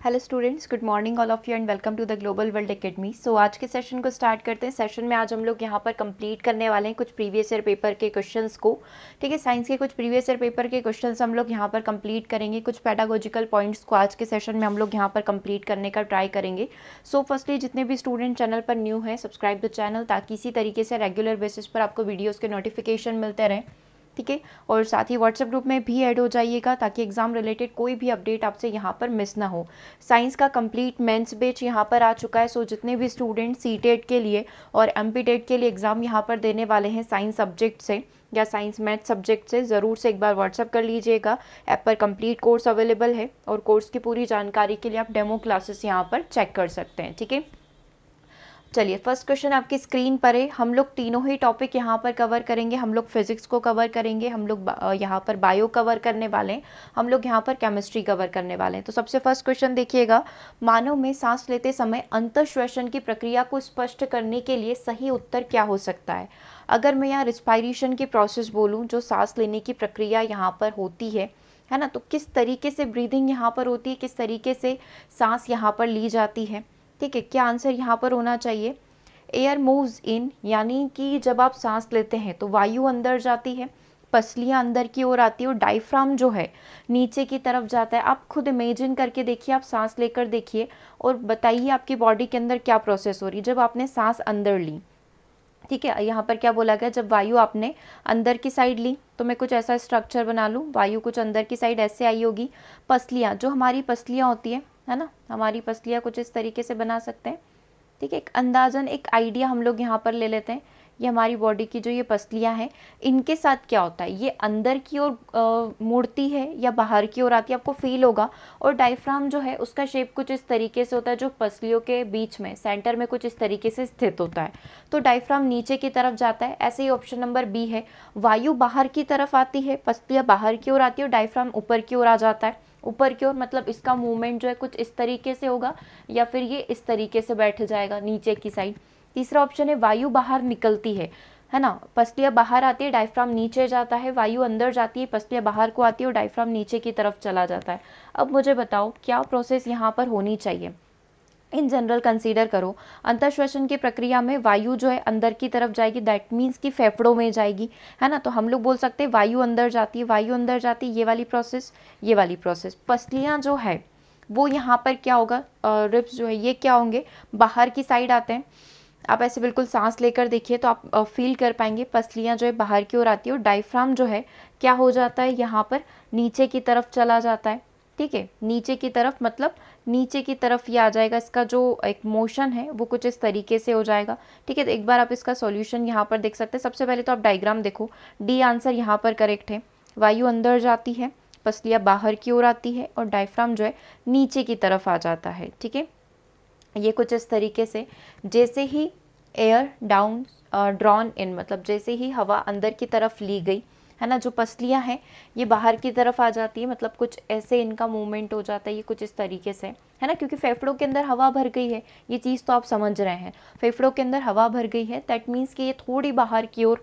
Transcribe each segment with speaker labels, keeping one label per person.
Speaker 1: Hello students, good morning all of you and welcome to the global world academy. So आज के session को start करते हैं। Session में आज हम लोग यहाँ पर कंप्लीट करने वाले हैं कुछ प्रीवियस ईयर पेपर के क्वेश्चंस को। ठीक है, साइंस के कुछ प्रीवियस ईयर पेपर के क्वेश्चंस हम लोग यहाँ पर कंप्लीट करेंगे। कुछ पेडागोजिकल पॉइंट्स को आज के सेशन में हम लोग यहाँ पर कंप्लीट करने का ट्राई करेंगे। सो फर्स्टली जितने भी स्टूडेंट चैनल पर न्यू हैं, सब्सक्राइब द चैनल ताकि इसी तरीके से रेगुलर बेसिस पर आपको वीडियोज़ के नोटिफिकेशन मिलते रहें। ठीक है, और साथ ही व्हाट्सएप ग्रुप में भी ऐड हो जाइएगा ताकि एग्जाम रिलेटेड कोई भी अपडेट आपसे यहाँ पर मिस ना हो। साइंस का कंप्लीट मेंस बैच यहाँ पर आ चुका है। सो जितने भी स्टूडेंट सीटेट के लिए और एमपीटेट के लिए एग्जाम यहाँ पर देने वाले हैं साइंस सब्जेक्ट से या साइंस मैथ सब्जेक्ट से, ज़रूर से एक बार व्हाट्सअप कर लीजिएगा। ऐप पर कंप्लीट कोर्स अवेलेबल है और कोर्स की पूरी जानकारी के लिए आप डेमो क्लासेस यहाँ पर चेक कर सकते हैं। ठीक है, चलिए फर्स्ट क्वेश्चन आपकी स्क्रीन पर है। हम लोग तीनों ही टॉपिक यहाँ पर कवर करेंगे। हम लोग फिजिक्स को कवर करेंगे, हम लोग यहाँ पर बायो कवर करने वाले हैं, हम लोग यहाँ पर केमिस्ट्री कवर करने वाले हैं। तो सबसे फर्स्ट क्वेश्चन देखिएगा, मानव में सांस लेते समय अंतःश्वसन की प्रक्रिया को स्पष्ट करने के लिए सही उत्तर क्या हो सकता है। अगर मैं यहाँ रिस्पायरेशन की प्रोसेस बोलूँ, जो सांस लेने की प्रक्रिया यहाँ पर होती है ना, तो किस तरीके से ब्रीदिंग यहाँ पर होती है, किस तरीके से सांस यहाँ पर ली जाती है। ठीक है, क्या आंसर यहाँ पर होना चाहिए। एयर मूव्स इन, यानी कि जब आप सांस लेते हैं तो वायु अंदर जाती है, पसलियाँ अंदर की ओर आती है और डायफ्राम जो है नीचे की तरफ जाता है। आप खुद इमेजिन करके देखिए, आप सांस लेकर देखिए और बताइए आपकी बॉडी के अंदर क्या प्रोसेस हो रही है जब आपने सांस अंदर ली। ठीक है, यहाँ पर क्या बोला गया, जब वायु आपने अंदर की साइड ली तो मैं कुछ ऐसा स्ट्रक्चर बना लूँ, वायु कुछ अंदर की साइड ऐसे आई होगी। पसलियाँ, जो हमारी पसलियाँ होती है ना, हमारी पसलियाँ कुछ इस तरीके से बना सकते हैं। ठीक है, एक अंदाजन एक आइडिया हम लोग यहाँ पर ले लेते हैं। ये हमारी बॉडी की जो ये पसलियाँ हैं, इनके साथ क्या होता है, ये अंदर की ओर मुड़ती है या बाहर की ओर आती है, आपको फील होगा। और डायफ्राम जो है उसका शेप कुछ इस तरीके से होता है, जो पसलियों के बीच में सेंटर में कुछ इस तरीके से स्थित होता है। तो डायफ्राम नीचे की तरफ जाता है। ऐसे ही ऑप्शन नंबर बी है, वायु बाहर की तरफ आती है, पसलियाँ बाहर की ओर आती है और डायफ्राम ऊपर की ओर आ जाता है। ऊपर की ओर मतलब इसका मूवमेंट जो है कुछ इस तरीके से होगा या फिर ये इस तरीके से बैठ जाएगा नीचे की साइड। तीसरा ऑप्शन है, वायु बाहर निकलती है ना, पसलियाँ बाहर आती है, डायफ्राम नीचे जाता है, वायु अंदर जाती है, पसलियाँ बाहर को आती है और डायफ्राम नीचे की तरफ चला जाता है। अब मुझे बताओ क्या प्रोसेस यहाँ पर होनी चाहिए। इन जनरल कंसीडर करो, अंतःश्वसन की प्रक्रिया में वायु जो है अंदर की तरफ जाएगी, दैट मीन्स कि फेफड़ों में जाएगी, है ना। तो हम लोग बोल सकते हैं वायु अंदर जाती है, वायु अंदर जाती है, ये वाली प्रोसेस, ये वाली प्रोसेस। पसलियाँ जो है वो यहाँ पर क्या होगा, रिब्स जो है ये क्या होंगे, बाहर की साइड आते हैं। आप ऐसे बिल्कुल सांस लेकर देखिए तो आप फील कर पाएंगे, पसलियाँ जो है बाहर की ओर आती है और डायफ्राम जो है क्या हो जाता है, यहाँ पर नीचे की तरफ चला जाता है। ठीक है, नीचे की तरफ मतलब नीचे की तरफ ये आ जाएगा, इसका जो एक मोशन है वो कुछ इस तरीके से हो जाएगा। ठीक है, तो एक बार आप इसका सॉल्यूशन यहाँ पर देख सकते हैं। सबसे पहले तो आप डायग्राम देखो, डी आंसर यहाँ पर करेक्ट है। वायु अंदर जाती है, पसलियाँ बाहर की ओर आती है और डायफ्राम जो है नीचे की तरफ आ जाता है। ठीक है, ये कुछ इस तरीके से, जैसे ही एयर डाउन ड्रॉन इन, मतलब जैसे ही हवा अंदर की तरफ ली गई, है ना, जो पसलियाँ हैं ये बाहर की तरफ आ जाती है, मतलब कुछ ऐसे इनका मूवमेंट हो जाता है, ये कुछ इस तरीके से, है ना, क्योंकि फेफड़ों के अंदर हवा भर गई है, ये चीज़ तो आप समझ रहे हैं। फेफड़ों के अंदर हवा भर गई है, दैट मीन्स कि ये थोड़ी बाहर की ओर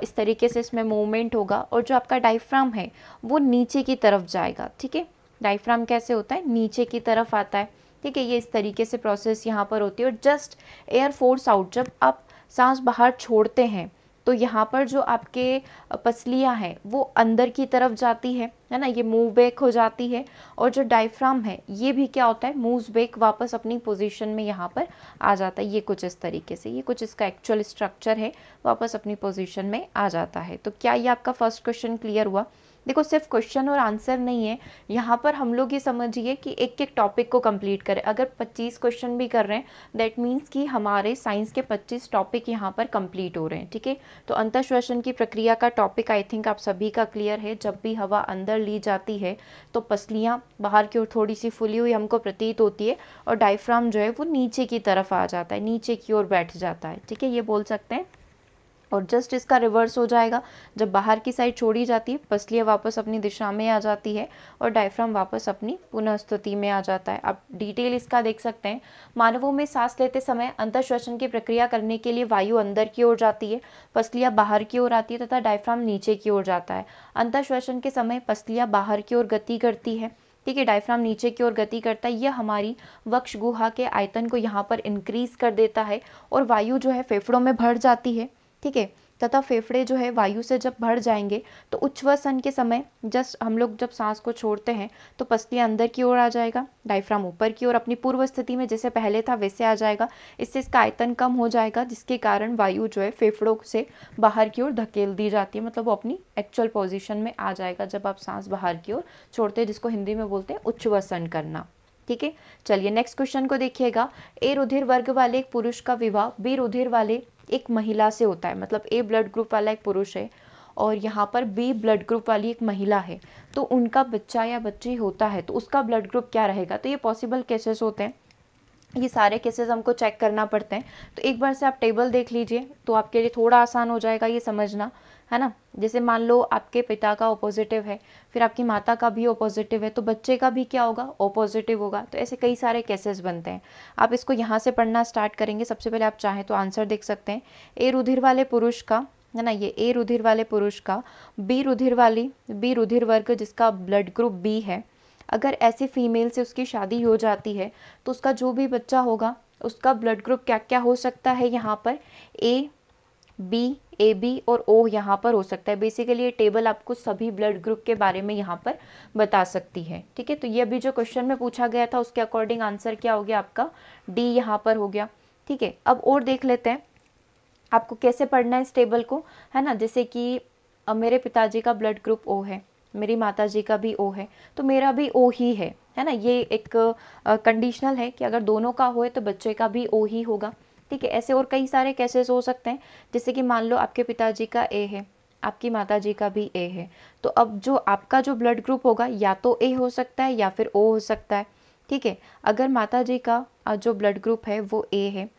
Speaker 1: इस तरीके से इसमें मूवमेंट होगा और जो आपका डायफ्राम है वो नीचे की तरफ जाएगा। ठीक है, डायफ्राम कैसे होता है, नीचे की तरफ आता है। ठीक है, ये इस तरीके से प्रोसेस यहाँ पर होती है। और जस्ट एयर फोर्स आउट, जब आप सांस बाहर छोड़ते हैं तो यहाँ पर जो आपके पसलियाँ हैं वो अंदर की तरफ जाती है ना, ये मूव बैक हो जाती है। और जो डायफ्राम है ये भी क्या होता है, मूव्स बैक, वापस अपनी पोजीशन में यहाँ पर आ जाता है। ये कुछ इस तरीके से, ये कुछ इसका एक्चुअल स्ट्रक्चर है, वापस अपनी पोजीशन में आ जाता है। तो क्या ये आपका फर्स्ट क्वेश्चन क्लियर हुआ। देखो सिर्फ क्वेश्चन और आंसर नहीं है, यहाँ पर हम लोग ये समझिए कि एक एक टॉपिक को कंप्लीट करें। अगर 25 क्वेश्चन भी कर रहे हैं दैट मीन्स कि हमारे साइंस के 25 टॉपिक यहाँ पर कंप्लीट हो रहे हैं। ठीक है, तो अंतःश्वसन की प्रक्रिया का टॉपिक आई थिंक आप सभी का क्लियर है। जब भी हवा अंदर ली जाती है तो पसलियाँ बाहर की ओर थोड़ी सी फुली हुई हमको प्रतीत होती है और डायफ्राम जो है वो नीचे की तरफ आ जाता है, नीचे की ओर बैठ जाता है। ठीक है, ये बोल सकते हैं। और जस्ट इसका रिवर्स हो जाएगा, जब बाहर की साइड छोड़ी जाती है पसलियाँ वापस अपनी दिशा में आ जाती है और डायफ्राम वापस अपनी पुनः स्थिति में आ जाता है। आप डिटेल इसका देख सकते हैं। मानवों में सांस लेते समय अंतःश्वसन की प्रक्रिया करने के लिए वायु अंदर की ओर जाती है, पसलियाँ बाहर की ओर आती है तथा डायफ्राम नीचे की ओर जाता है। अंतःश्वसन के समय पसलियाँ बाहर की ओर गति करती है। ठीक है, डायफ्राम नीचे की ओर गति करता है, यह हमारी वक्ष गुहा के आयतन को यहाँ पर इंक्रीज कर देता है और वायु जो है फेफड़ों में भर जाती है। ठीक है, तथा फेफड़े जो है वायु से जब भर जाएंगे तो उच्छ्वसन के समय जस्ट हम लोग जब सांस को छोड़ते हैं तो पसलियाँ अंदर की ओर आ जाएगा, डायफ्राम ऊपर की ओर अपनी पूर्व स्थिति में जैसे पहले था वैसे आ जाएगा। इससे इसका आयतन कम हो जाएगा, जिसके कारण वायु जो है फेफड़ों से बाहर की ओर धकेल दी जाती है, मतलब वो अपनी एक्चुअल पोजिशन में आ जाएगा जब आप सांस बाहर की ओर छोड़ते हैं, जिसको हिंदी में बोलते हैं उच्छ्वसन करना। ठीक है, चलिए नेक्स्ट क्वेश्चन को देखिएगा। ए रुधिर वर्ग वाले एक पुरुष का विवाह बी रुधिर वाले एक महिला से होता है, मतलब ए ब्लड ग्रुप वाला एक पुरुष है और यहाँ पर बी ब्लड ग्रुप वाली एक महिला है, तो उनका बच्चा या बच्ची होता है तो उसका ब्लड ग्रुप क्या रहेगा। तो ये पॉसिबल केसेस होते हैं, ये सारे केसेस हमको चेक करना पड़ते हैं। तो एक बार से आप टेबल देख लीजिए तो आपके लिए थोड़ा आसान हो जाएगा ये समझना, है ना। जैसे मान लो आपके पिता का ओ पॉजिटिव है, फिर आपकी माता का भी ओ पॉजिटिव है, तो बच्चे का भी क्या होगा, ओ पॉजिटिव होगा। तो ऐसे कई सारे केसेस बनते हैं। आप इसको यहाँ से पढ़ना स्टार्ट करेंगे। सबसे पहले आप चाहें तो आंसर देख सकते हैं। ए रुधिर वाले पुरुष का, है ना, ये ए रुधिर वाले पुरुष का बी रुधिर वर्ग जिसका ब्लड ग्रुप बी है, अगर ऐसी फीमेल से उसकी शादी हो जाती है तो उसका जो भी बच्चा होगा उसका ब्लड ग्रुप क्या क्या हो सकता है, यहाँ पर ए बी और ओ यहाँ पर हो सकता है। बेसिकली ये टेबल आपको सभी ब्लड ग्रुप के बारे में यहाँ पर बता सकती है। ठीक है, तो ये अभी जो क्वेश्चन में पूछा गया था उसके अकॉर्डिंग आंसर क्या हो गया आपका, डी यहाँ पर हो गया। ठीक है, अब और देख लेते हैं आपको कैसे पढ़ना है इस टेबल को, है ना। जैसे कि मेरे पिताजी का ब्लड ग्रुप ओ है, मेरी माताजी का भी ओ है, तो मेरा भी ओ ही है ना। ये एक कंडीशनल है कि अगर दोनों का हो तो बच्चे का भी ओ ही होगा। ठीक है, ऐसे और कई सारे केसेस हो सकते हैं। जैसे कि मान लो आपके पिताजी का ए है, आपकी माताजी का भी ए है, तो अब जो आपका जो ब्लड ग्रुप होगा या तो ए हो सकता है या फिर ओ हो सकता है। ठीक है, अगर माताजी का जो ब्लड ग्रुप है वो ए है,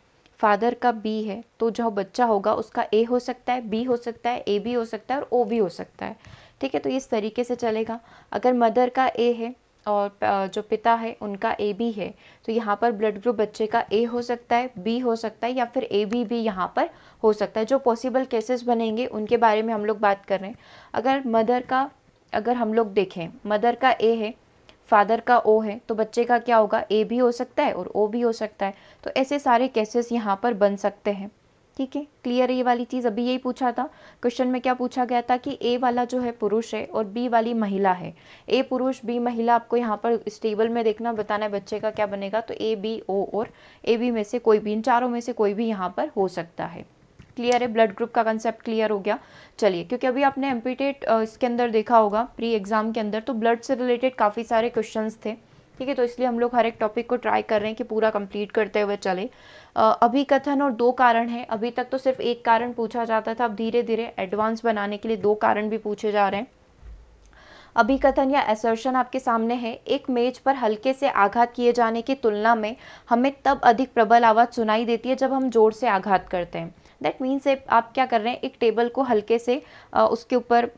Speaker 1: फादर का बी है, तो जो बच्चा होगा उसका ए हो सकता है, बी हो सकता है, ए भी हो सकता है और ओ भी हो सकता है। ठीक है, तो इस तरीके से चलेगा। अगर मदर का ए है और जो पिता है उनका ए बी है, तो यहाँ पर ब्लड ग्रुप बच्चे का ए हो सकता है, बी हो सकता है या फिर ए बी भी यहाँ पर हो सकता है। जो पॉसिबल केसेस बनेंगे उनके बारे में हम लोग बात कर रहे हैं। अगर हम लोग देखें मदर का ए है, फादर का ओ है, तो बच्चे का क्या होगा, ए भी हो सकता है और ओ भी हो सकता है। तो ऐसे सारे केसेस यहाँ पर बन सकते हैं। ठीक है, क्लियर है ये वाली चीज़। अभी यही पूछा था क्वेश्चन में, क्या पूछा गया था कि ए वाला जो है पुरुष है और बी वाली महिला है। ए पुरुष बी महिला, आपको यहाँ पर इस टेबल में देखना, बताना है बच्चे का क्या बनेगा। तो ए बी ओ और ए बी में से कोई भी, इन चारों में से कोई भी यहाँ पर हो सकता है। क्लियर है, ब्लड ग्रुप का कंसेप्ट क्लियर हो गया। चलिए, क्योंकि अभी आपने एमपीटेट इसके अंदर देखा होगा प्री एग्जाम के अंदर, तो ब्लड से रिलेटेड काफ़ी सारे क्वेश्चंस थे। ठीक है, तो इसलिए हम लोग हर एक टॉपिक को ट्राई कर रहे हैं कि पूरा कंप्लीट करते हुए चले। अभिकथन और दो कारण है। अभी तक तो सिर्फ एक कारण पूछा जाता था, अब धीरे धीरे एडवांस बनाने के लिए दो कारण भी पूछे जा रहे हैं। अभिकथन या असर्शन आपके सामने है। एक मेज पर हल्के से आघात किए जाने की तुलना में हमें तब अधिक प्रबल आवाज़ सुनाई देती है जब हम जोर से आघात करते हैं। दैट मीन्स आप क्या कर रहे हैं, एक टेबल को हल्के से उसके ऊपर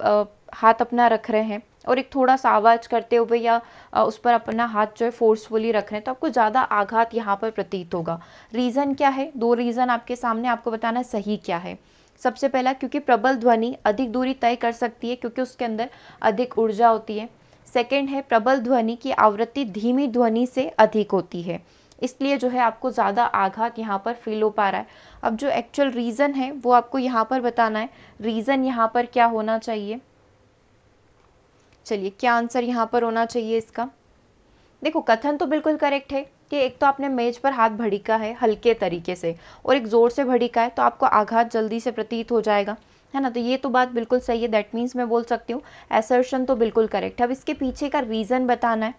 Speaker 1: हाथ अपना रख रहे हैं और एक थोड़ा सा आवाज़ करते हुए या उस पर अपना हाथ जो है फोर्सफुली रख रहे हैं, तो आपको ज़्यादा आघात यहाँ पर प्रतीत होगा। रीज़न क्या है, दो रीज़न आपके सामने, आपको बताना है सही क्या है। सबसे पहला, क्योंकि प्रबल ध्वनि अधिक दूरी तय कर सकती है क्योंकि उसके अंदर अधिक ऊर्जा होती है। सेकंड है, प्रबल ध्वनि की आवृत्ति धीमी ध्वनि से अधिक होती है, इसलिए जो है आपको ज़्यादा आघात यहाँ पर फील हो पा रहा है। अब जो एक्चुअल रीज़न है वो आपको यहाँ पर बताना है। रीज़न यहाँ पर क्या होना चाहिए, चलिए क्या आंसर यहाँ पर होना चाहिए इसका। देखो, कथन तो बिल्कुल करेक्ट है कि एक तो आपने मेज पर हाथ भड़का है हल्के तरीके से और एक ज़ोर से भड़का है, तो आपको आघात जल्दी से प्रतीत हो जाएगा, है ना। तो ये तो बात बिल्कुल सही है। दैट मीन्स मैं बोल सकती हूँ असर्शन तो बिल्कुल करेक्ट है। अब इसके पीछे का रीज़न बताना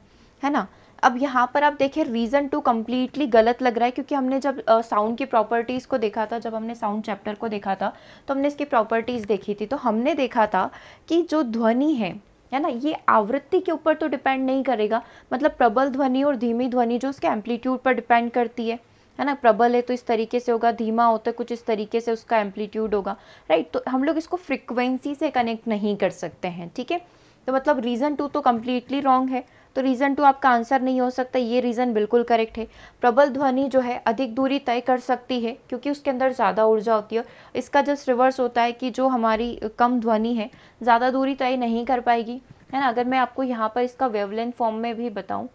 Speaker 1: है ना। अब यहाँ पर आप देखिए रीज़न टू कम्प्लीटली गलत लग रहा है, क्योंकि हमने जब साउंड की प्रॉपर्टीज़ को देखा था, जब हमने साउंड चैप्टर को देखा था तो हमने इसकी प्रॉपर्टीज़ देखी थी, तो हमने देखा था कि जो ध्वनि है ना, ये आवृत्ति के ऊपर तो डिपेंड नहीं करेगा। मतलब प्रबल ध्वनि और धीमी ध्वनि जो उसके एम्पलीट्यूड पर डिपेंड करती है ना। प्रबल है तो इस तरीके से होगा, धीमा होता है कुछ इस तरीके से उसका एम्पलीट्यूड होगा, राइट। तो हम लोग इसको फ्रिक्वेंसी से कनेक्ट नहीं कर सकते हैं, ठीक है। तो मतलब रीज़न टू तो कम्प्लीटली रॉन्ग है, तो रीज़न टू आपका आंसर नहीं हो सकता। ये रीज़न बिल्कुल करेक्ट है। प्रबल ध्वनि जो है अधिक दूरी तय कर सकती है क्योंकि उसके अंदर ज़्यादा ऊर्जा होती है। इसका जस्ट रिवर्स होता है कि जो हमारी कम ध्वनि है ज़्यादा दूरी तय नहीं कर पाएगी, है ना। अगर मैं आपको यहाँ पर इसका वेवलेंथ फॉर्म में भी बताऊँ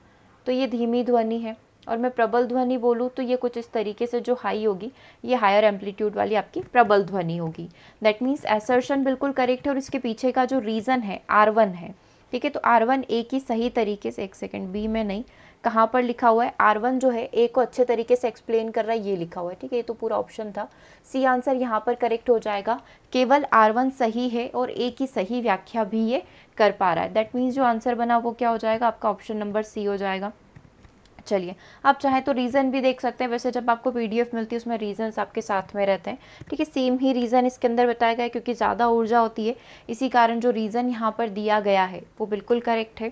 Speaker 1: तो ये धीमी ध्वनि है, और मैं प्रबल ध्वनि बोलूँ तो ये कुछ इस तरीके से जो हाई होगी ये हायर एम्पलीट्यूड वाली आपकी प्रबल ध्वनि होगी। दैट मीन्स असर्शन बिल्कुल करेक्ट है, और इसके पीछे का जो रीज़न है R1 है, ठीक है। तो R1 ए की सही तरीके से, एक सेकेंड, बी में नहीं, कहाँ पर लिखा हुआ है, R1 जो है ए को अच्छे तरीके से एक्सप्लेन कर रहा है, ये लिखा हुआ है, ठीक है। ये तो पूरा ऑप्शन था, सी आंसर यहाँ पर करेक्ट हो जाएगा। केवल R1 सही है और ए की सही व्याख्या भी ये कर पा रहा है। दैट मीन्स जो आंसर बना वो क्या हो जाएगा आपका, ऑप्शन नंबर सी हो जाएगा। चलिए, आप चाहे तो रीज़न भी देख सकते हैं, वैसे जब आपको पीडीएफ मिलती है उसमें रीजंस आपके साथ में रहते हैं, ठीक है। सेम ही रीज़न इसके अंदर बताया गया है, क्योंकि ज़्यादा ऊर्जा होती है, इसी कारण जो रीज़न यहाँ पर दिया गया है वो बिल्कुल करेक्ट है,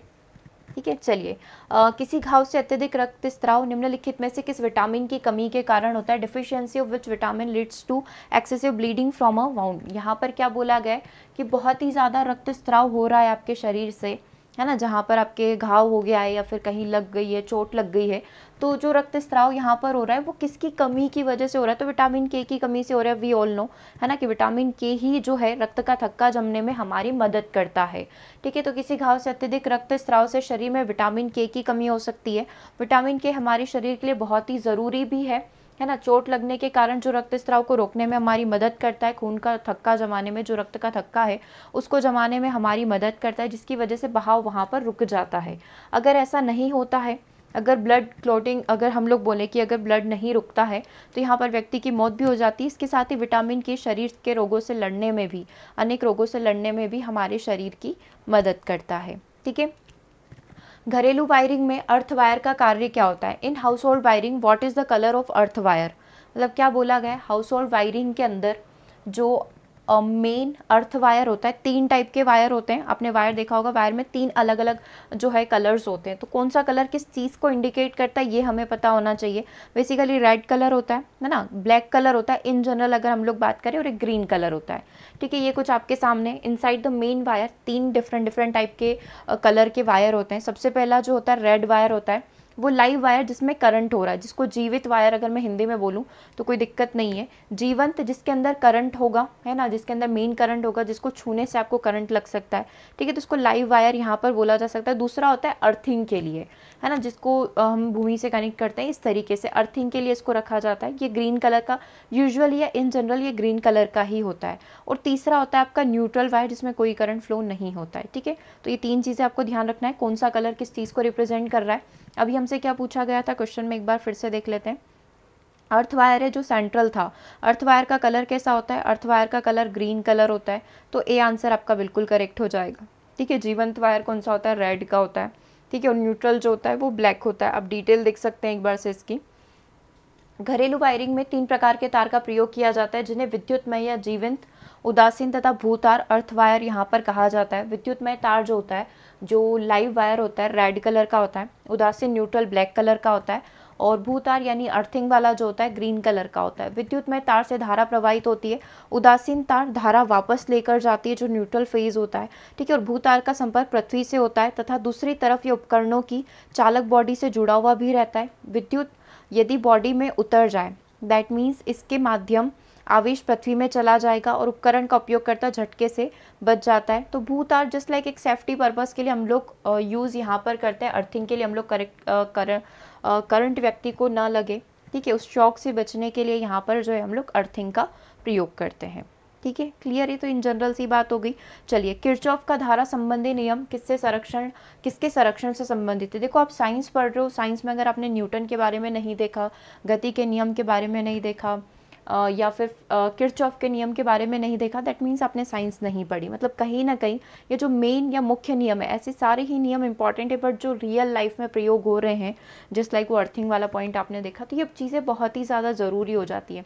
Speaker 1: ठीक है। चलिए, किसी घाव से अत्यधिक रक्तस्राव निम्नलिखित में से किस विटामिन की कमी के कारण होता है, deficiency of which vitamin leads to excessive bleeding from a wound. यहाँ पर क्या बोला गया है कि बहुत ही ज़्यादा रक्तस्राव हो रहा है आपके शरीर से, है ना, जहाँ पर आपके घाव हो गया है या फिर कहीं लग गई है, चोट लग गई है, तो जो रक्तस्राव यहाँ पर हो रहा है वो किसकी कमी की वजह से हो रहा है, तो विटामिन के की कमी से हो रहा है। वी ऑल नो, है ना, कि विटामिन के ही जो है रक्त का थक्का जमने में हमारी मदद करता है, ठीक है। तो किसी घाव से अत्यधिक रक्तस्राव से शरीर में विटामिन के की कमी हो सकती है। विटामिन के हमारे शरीर के लिए बहुत ही ज़रूरी भी है ना। चोट लगने के कारण जो रक्तस्राव को रोकने में हमारी मदद करता है, खून का थक्का जमाने में, जो रक्त का थक्का है उसको जमाने में हमारी मदद करता है, जिसकी वजह से बहाव वहाँ पर रुक जाता है। अगर ऐसा नहीं होता है, अगर ब्लड क्लॉटिंग, अगर हम लोग बोले कि अगर ब्लड नहीं रुकता है तो यहाँ पर व्यक्ति की मौत भी हो जाती है। इसके साथ ही विटामिन के शरीर के रोगों से लड़ने में भी, अनेक रोगों से लड़ने में भी हमारे शरीर की मदद करता है, ठीक है। घरेलू वायरिंग में अर्थ वायर का कार्य क्या होता है। In house hold wiring what is the colour of earth wire. मतलब क्या बोला गया है, हाउस होल्ड वायरिंग के अंदर जो मेन अर्थ वायर होता है, 3 टाइप के वायर होते हैं, आपने वायर देखा होगा, वायर में 3 अलग अलग जो है कलर्स होते हैं, तो कौन सा कलर किस चीज़ को इंडिकेट करता है ये हमें पता होना चाहिए। बेसिकली रेड कलर होता है ना, ब्लैक कलर होता है इन जनरल अगर हम लोग बात करें, और एक ग्रीन कलर होता है, ठीक है। ये कुछ आपके सामने inside the main wire 3 different type के कलर के वायर होते हैं। सबसे पहला जो होता है रेड वायर होता है, वो लाइव वायर जिसमें करंट हो रहा है, जिसको जीवित वायर अगर मैं हिंदी में बोलूँ तो कोई दिक्कत नहीं है। जीवंत जिसके अंदर करंट होगा, है ना, जिसके अंदर मेन करंट होगा, जिसको छूने से आपको करंट लग सकता है, ठीक है, तो उसको लाइव वायर यहाँ पर बोला जा सकता है। दूसरा होता है अर्थिंग के लिए, है ना, जिसको हम भूमि से कनेक्ट करते हैं, इस तरीके से अर्थिंग के लिए इसको रखा जाता है। ये ग्रीन कलर का, यूजुअली या इन जनरल ये ग्रीन कलर का ही होता है। और तीसरा होता है आपका न्यूट्रल वायर, जिसमें कोई करंट फ्लो नहीं होता है, ठीक है। तो ये 3 चीज़ें आपको ध्यान रखना है, कौन सा कलर किस चीज़ को रिप्रेजेंट कर रहा है। अभी हमसे क्या पूछा गया था क्वेश्चन में, एक बार फिर से देख लेते हैं। अर्थ वायर है जो सेंट्रल था, अर्थ वायर का कलर कैसा होता है, अर्थ वायर का कलर ग्रीन कलर होता है, तो ए आंसर आपका बिल्कुल करेक्ट हो जाएगा, ठीक है। जीवंत वायर कौन सा होता है, रेड का होता है, ठीक है, और न्यूट्रल जो होता है वो ब्लैक होता है। आप डिटेल देख सकते हैं एक बार से इसकी। घरेलू वायरिंग में 3 प्रकार के तार का प्रयोग किया जाता है, जिन्हें विद्युतमय या जीवंत, उदासीन तथा भूतार अर्थ वायर यहाँ पर कहा जाता है। विद्युतमय तार जो होता है, जो लाइव वायर होता है, रेड कलर का होता है, उदासीन न्यूट्रल ब्लैक कलर का होता है, और भूतार यानी अर्थिंग वाला जो होता है ग्रीन कलर का होता है। विद्युतमय तार से धारा प्रवाहित होती है, उदासीन तार धारा वापस लेकर जाती है जो न्यूट्रल फेज होता है, ठीक है, और भूतार का संपर्क पृथ्वी से होता है तथा दूसरी तरफ ये उपकरणों की चालक बॉडी से जुड़ा हुआ भी रहता है। विद्युत यदि बॉडी में उतर जाए, दैट मीन्स इसके माध्यम आवेश पृथ्वी में चला जाएगा और उपकरण का उपयोगकर्ता झटके से बच जाता है। तो भूतार जस्ट लाइक एक सेफ्टी पर्पस के लिए हम लोग यूज़ यहाँ पर करते हैं, अर्थिंग के लिए हम लोग करंट व्यक्ति को ना लगे, ठीक है, उस शॉक से बचने के लिए यहाँ पर जो है हम लोग अर्थिंग का प्रयोग करते हैं, ठीक है। क्लियर है, तो इन जनरल सी बात हो गई। चलिए, किरचॉफ का धारा संबंधी नियम किसके संरक्षण से संबंधित है। देखो, आप साइंस पढ़ रहे हो, साइंस में अगर आपने न्यूटन के बारे में नहीं देखा, गति के नियम के बारे में नहीं देखा, या फिर किरचॉफ के नियम के बारे में नहीं देखा, दैट मीन्स आपने साइंस नहीं पढ़ी। मतलब कहीं ना कहीं ये जो मेन या मुख्य नियम है, ऐसे सारे ही नियम इंपॉर्टेंट है, बट जो रियल लाइफ में प्रयोग हो रहे हैं, जस्ट लाइक वो अर्थिंग वाला पॉइंट आपने देखा, तो ये चीज़ें बहुत ही ज़्यादा ज़रूरी हो जाती है।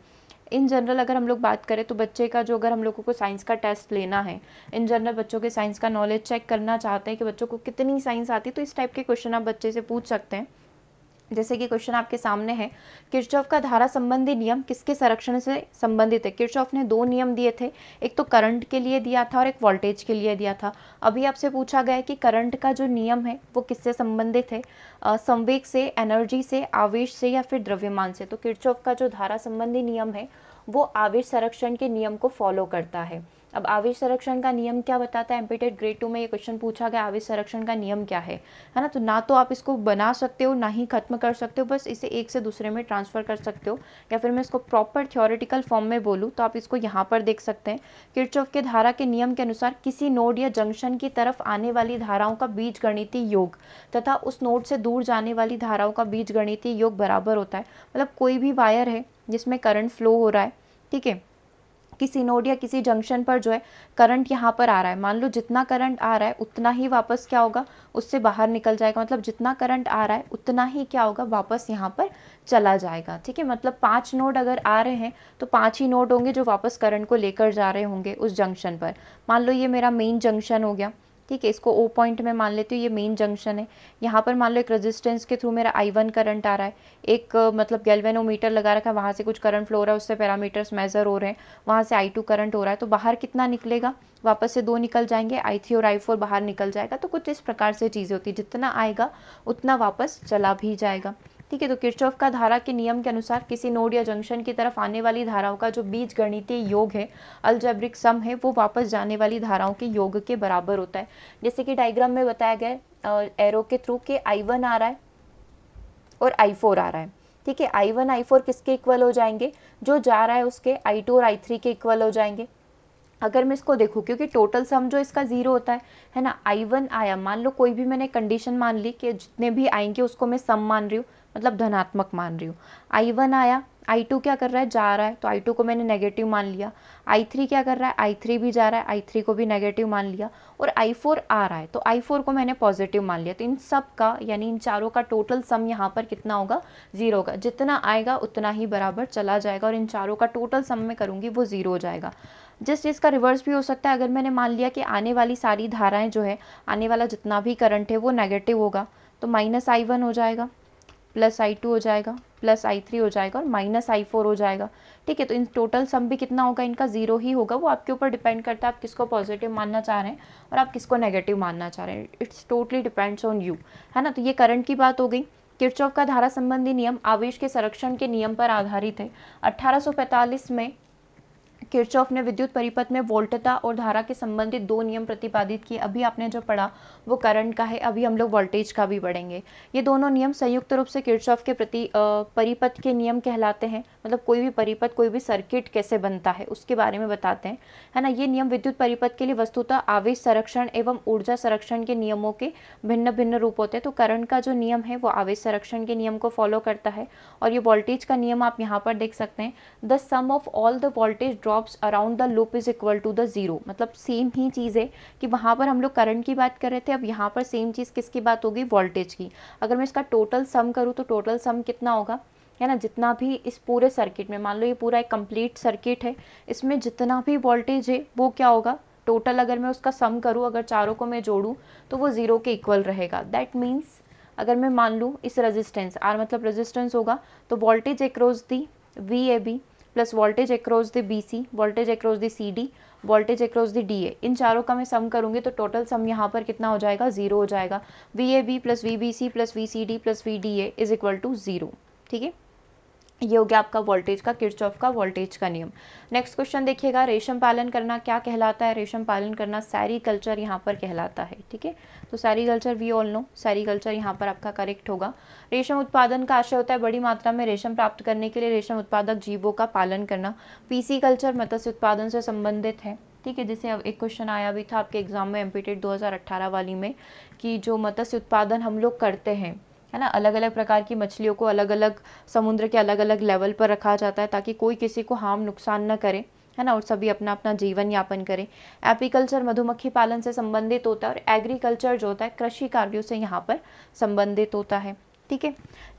Speaker 1: इन जनरल अगर हम लोग बात करें तो बच्चे का जो, अगर हम लोगों को साइंस का टेस्ट लेना है, इन जनरल बच्चों के साइंस का नॉलेज चेक करना चाहते हैं कि बच्चों को कितनी साइंस आती है, तो इस टाइप के क्वेश्चन आप बच्चे से पूछ सकते हैं। जैसे कि क्वेश्चन आपके सामने है, किरचॉफ का धारा संबंधी नियम किसके संरक्षण से संबंधित है। किरचॉफ ने 2 नियम दिए थे, एक तो करंट के लिए दिया था और एक वोल्टेज के लिए दिया था। अभी आपसे पूछा गया है कि करंट का जो नियम है वो किससे संबंधित है, संवेग से, एनर्जी से, आवेश से, या फिर द्रव्यमान से। तो किरचॉफ का जो धारा संबंधी नियम है वो आवेश संरक्षण के नियम को फॉलो करता है। अब आवेश संरक्षण का नियम क्या बताता है, एमपीटेट ग्रेड 2 में ये क्वेश्चन पूछा गया, आवेश संरक्षण का नियम क्या है ना। तो ना तो आप इसको बना सकते हो ना ही खत्म कर सकते हो, बस इसे एक से दूसरे में ट्रांसफर कर सकते हो। या फिर मैं इसको प्रॉपर थ्योरेटिकल फॉर्म में बोलूँ तो आप इसको यहाँ पर देख सकते हैं। किरचॉफ के धारा के नियम के अनुसार किसी नोड या जंक्शन की तरफ आने वाली धाराओं का बीजगणितीय योग तथा उस नोड से दूर जाने वाली धाराओं का बीजगणितीय योग बराबर होता है। मतलब कोई भी वायर है जिसमें करंट फ्लो हो रहा है, ठीक है, किसी नोड या किसी जंक्शन पर जो है करंट यहाँ पर आ रहा है, मान लो जितना करंट आ रहा है उतना ही वापस क्या होगा, उससे बाहर निकल जाएगा। मतलब जितना करंट आ रहा है उतना ही क्या होगा, वापस यहाँ पर चला जाएगा। ठीक है, मतलब 5 नोड अगर आ रहे हैं तो 5 ही नोड होंगे जो वापस करंट को लेकर जा रहे होंगे उस जंक्शन पर। मान लो ये मेरा मेन जंक्शन हो गया, ठीक है, इसको ओ पॉइंट में मान लेती हूँ, ये मेन जंक्शन है। यहाँ पर मान लो एक रेजिस्टेंस के थ्रू मेरा I1 करंट आ रहा है, एक मतलब गैल्वेनोमीटर लगा रखा है, वहाँ से कुछ करंट फ्लो हो रहा है, उससे पैरामीटर्स मेजर हो रहे हैं, वहाँ से I2 करंट हो रहा है। तो बाहर कितना निकलेगा, वापस से 2 निकल जाएंगे, I3 और I4 बाहर निकल जाएगा। तो कुछ इस प्रकार से चीज़ें होती है, जितना आएगा उतना वापस चला भी जाएगा। ठीक है, तो किरचॉफ का धारा के नियम के अनुसार किसी नोड या जंक्शन की तरफ आने वाली धाराओं का जो बीजगणितीय योग है, अलजेब्रिक सम है, वो वापस जाने वाली धाराओं के योग के बराबर होता है। जैसे कि डायग्राम में बताया गया एरो के थ्रू के I1 आ रहा है और I4 आ रहा है। ठीक है, I1 I4 किसके इक्वल हो जाएंगे, जो जा रहा है उसके I2 और I3 के इक्वल हो जाएंगे। अगर मैं इसको देखूँ, क्योंकि टोटल सम जो इसका 0 होता है ना, I1 आया, मान लो कोई भी मैंने कंडीशन मान ली कि जितने भी आएंगे उसको मैं सम मान रही हूँ, मतलब धनात्मक मान रही हूँ। I1 आया, I2 क्या कर रहा है, जा रहा है, तो I2 को मैंने नेगेटिव मान लिया। I3 क्या कर रहा है, I3 भी जा रहा है, I3 को भी नेगेटिव मान लिया। और I4 आ रहा है, तो I4 को मैंने पॉजिटिव मान लिया। तो इन सब का यानी इन चारों का टोटल सम यहाँ पर कितना होगा, 0 होगा। जितना आएगा उतना ही बराबर चला जाएगा, और इन चारों का टोटल सम में करूँगी वो 0 हो जाएगा। जस्ट इसका रिवर्स भी हो सकता है। अगर मैंने मान लिया कि आने वाली सारी धाराएं जो है, आने वाला जितना भी करंट है वो नेगेटिव होगा, तो -I1 हो जाएगा, +I2 हो जाएगा, +I3 हो जाएगा और -I4 हो जाएगा। ठीक है, तो इन टोटल सम भी कितना होगा, इनका 0 ही होगा। वो आपके ऊपर डिपेंड करता है आप किसको पॉजिटिव मानना चाह रहे हैं और आप किसको नेगेटिव मानना चाह रहे हैं। It's totally depends on you, है ना। तो ये करंट की बात हो गई। किरचॉफ का धारा संबंधी नियम आवेश के संरक्षण के नियम पर आधारित है। 1845 में किरचॉफ ने विद्युत परिपथ में वोल्टता और धारा के संबंधित 2 नियम प्रतिपादित किए। अभी आपने जो पढ़ा वो करंट का है, अभी हम लोग वोल्टेज का भी पढ़ेंगे। ये दोनों नियम संयुक्त रूप से किरचॉफ के परिपथ के नियम कहलाते हैं। मतलब कोई भी परिपथ, कोई भी सर्किट कैसे बनता है उसके बारे में बताते हैं, है ना। ये नियम विद्युत परिपथ के लिए वस्तुतः आवेश संरक्षण एवं ऊर्जा संरक्षण के नियमों के भिन्न भिन्न रूप होते हैं। तो करंट का जो नियम है वो आवेश संरक्षण के नियम को फॉलो करता है, और ये वोल्टेज का नियम आप यहाँ पर देख सकते हैं, the sum of all the voltage drops around the loop is equal to the 0। मतलब सेम ही चीज़ है कि वहाँ पर हम लोग करंट की बात कर रहे थे, अब यहाँ पर सेम चीज़ किसकी बात होगी, वोल्टेज की। अगर मैं इसका टोटल सम करूँ तो टोटल सम कितना होगा, है ना, जितना भी इस पूरे सर्किट में, मान लो ये पूरा एक कंप्लीट सर्किट है, इसमें जितना भी वोल्टेज है वो क्या होगा, टोटल अगर मैं उसका सम करूँ, अगर चारों को मैं जोड़ूँ तो वो 0 के इक्वल रहेगा। दैट मीन्स अगर मैं मान लूँ इस रेजिस्टेंस R मतलब रेजिस्टेंस होगा, तो voltage across the VAB plus voltage across the BC, voltage across the CD, voltage across the DA, इन चारों का मैं सम करूंगी तो टोटल सम यहाँ पर कितना हो जाएगा, 0 हो जाएगा। VAB plus VBC plus VCD plus VDA is equal to 0। ठीक है, ये हो गया आपका वोल्टेज का, किरचॉफ का वोल्टेज का नियम। नेक्स्ट क्वेश्चन देखिएगा, रेशम पालन करना क्या कहलाता है। रेशम पालन करना सेरीकल्चर यहाँ पर कहलाता है। ठीक है, तो sericulture we all know, sericulture यहाँ पर आपका करेक्ट होगा। रेशम उत्पादन का आशय होता है बड़ी मात्रा में रेशम प्राप्त करने के लिए रेशम उत्पादक जीवों का पालन करना। पीसी कल्चर मत्स्य उत्पादन से संबंधित है। ठीक है, जैसे अब एक क्वेश्चन आया भी था आपके एग्जाम में एमपीटेट 2018 वाली में, कि जो मत्स्य उत्पादन हम लोग करते हैं, है ना, अलग अलग प्रकार की मछलियों को अलग अलग समुद्र के अलग अलग लेवल पर रखा जाता है ताकि कोई किसी को हार्म नुकसान न करे, है ना, और सभी अपना अपना जीवन यापन करें। एपीकल्चर मधुमक्खी पालन से संबंधित होता है, और एग्रीकल्चर जो होता है कृषि कार्यों से यहाँ पर संबंधित होता है। ठीक है,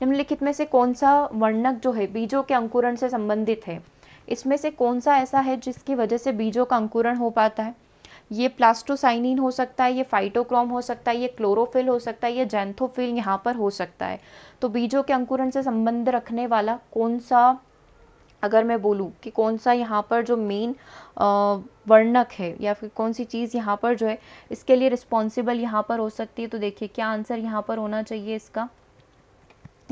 Speaker 1: निम्नलिखित में से कौन सा वर्णक जो है बीजों के अंकुरण से संबंधित है, इसमें से कौन सा ऐसा है जिसकी वजह से बीजों का अंकुरण हो पाता है। ये प्लास्टोसाइनिन हो सकता है, ये फाइटोक्रोम हो सकता है, ये क्लोरोफिल हो सकता है, ये जैंथोफिल यहाँ पर हो सकता है। तो बीजों के अंकुरण से संबंध रखने वाला कौन सा, अगर मैं बोलूँ कि कौन सा यहाँ पर जो मेन वर्णक है या फिर कौन सी चीज़ यहाँ पर जो है इसके लिए रिस्पॉन्सिबल यहाँ पर हो सकती है, तो देखिए क्या आंसर यहाँ पर होना चाहिए इसका।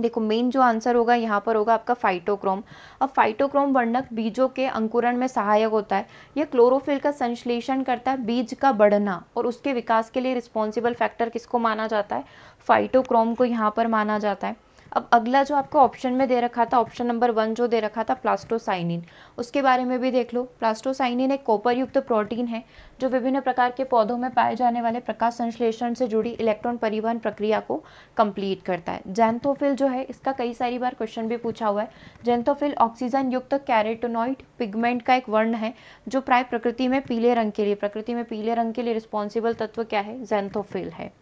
Speaker 1: देखो मेन जो आंसर होगा यहाँ पर होगा आपका फाइटोक्रोम। अब फाइटोक्रोम वर्णक बीजों के अंकुरण में सहायक होता है। यह क्लोरोफिल का संश्लेषण करता है। बीज का बढ़ना और उसके विकास के लिए रिस्पॉन्सिबल फैक्टर किसको माना जाता है? फाइटोक्रोम को यहाँ पर माना जाता है। अब अगला जो आपको ऑप्शन में दे रखा था, ऑप्शन नंबर 1 जो दे रखा था प्लास्टोसाइनिन, उसके बारे में भी देख लो। प्लास्टोसाइनिन एक कॉपर युक्त प्रोटीन है जो विभिन्न प्रकार के पौधों में पाए जाने वाले प्रकाश संश्लेषण से जुड़ी इलेक्ट्रॉन परिवहन प्रक्रिया को कंप्लीट करता है। जैंथोफिल जो है, इसका कई सारी बार क्वेश्चन भी पूछा हुआ है। जैंथोफिल ऑक्सीजन युक्त कैरोटेनॉइड पिगमेंट का एक वर्ण है जो प्राय प्रकृति में पीले रंग के लिए रिस्पॉन्सिबल तत्व क्या है? जैंथोफिल है।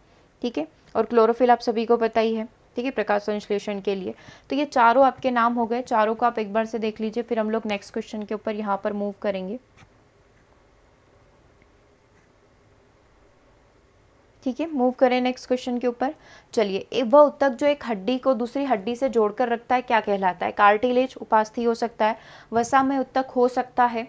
Speaker 1: ठीक है, और क्लोरोफिल आप सभी को पता ही है, ठीक है, प्रकाश संश्लेषण के लिए। तो ये चारों आपके नाम हो गए, चारों को आप एक बार से देख लीजिए, फिर हम लोग नेक्स्ट क्वेश्चन के ऊपर यहाँ पर मूव करेंगे। ठीक है, मूव करें नेक्स्ट क्वेश्चन के ऊपर। चलिए, वह ऊतक जो एक हड्डी को दूसरी हड्डी से जोड़कर रखता है क्या कहलाता है? कार्टिलेज, उपास्थि हो सकता है, वसामय ऊतक हो सकता है,